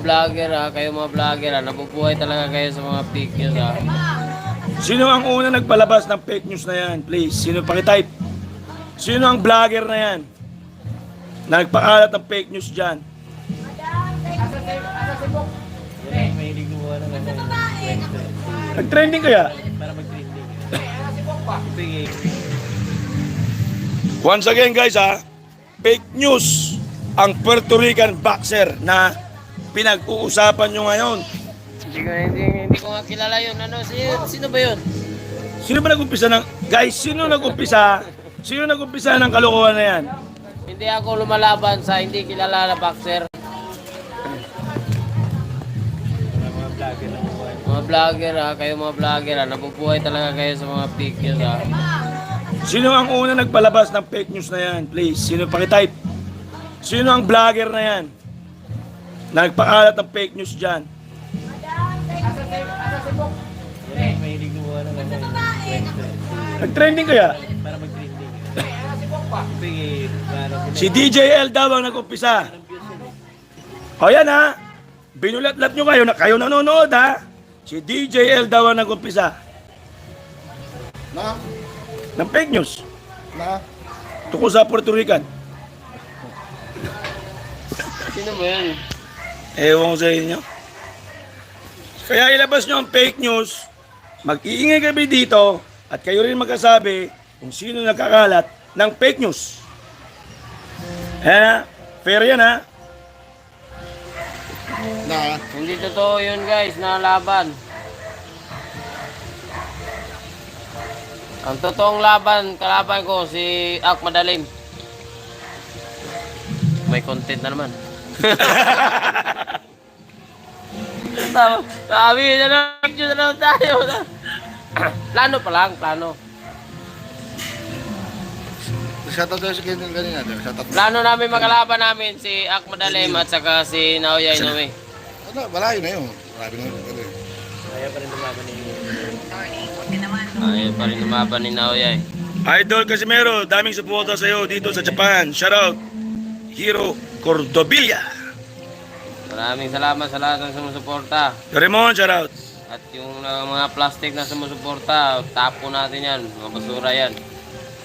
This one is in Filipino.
vlogger kayo mga vlogger nabubuhay talaga kayo sa mga fake news Sino ang una nagpalabas ng fake news na yan? Please, sino pakitype? Sino ang vlogger na yan? Na nagpakalat ng fake news dyan? Nag-trending kaya? Once again guys fake news ang Puerto Rican boxer na pinag-uusapan nyo ngayon. hindi ko nga kilala yun sino ba yun? Sino ba nag-umpisa ng... Guys, sino nag-umpisa ng kalokohan na yan? Hindi ako lumalaban sa hindi kilala na boxer. Mga vlogger kayo mga vlogger nabubuhay talaga kayo sa mga fake news Sino ang una nagpalabas ng fake news na yan? Please, sino pakitype? Sino ang vlogger na yan? Na nagpakalat ng fake news dyan? Nag-trending kaya? Si DJL daw ang nag-umpisa. O yan binulat-lat nyo kayo nanonood Si DJL daw ang nag-umpisa. Ng fake news. Tungkol sa Puerto Rican. Sino ba yun? Ewan ko sa inyo. Kaya ilabas nyo ang fake news, mag-iingay kami dito, at kayo rin magkasabi kung sino nakakalat ng fake news. Fair yan Hindi totoo yun guys na laban. Ang totoong kalaban ko si Ak Madalim. May content na naman. Sabi na naman tayo. Plano pa lang. Shoutout tayo sa kanina. Plano namin magkalaban namin si Ak Madalim at saka si Naoya Inoue. Malayo na yun. Marami na yun. Ayaw pa rin lumaban ni Naoya Idol Casimero, daming suporta sa iyo dito sa Japan. Shoutout, Hiro Cordovilla. Maraming salamat sa lahat ng sumusuporta. Doraemon, shoutout. At yung mga plastic na sumusuporta, tapo natin yan. Mga basura yan.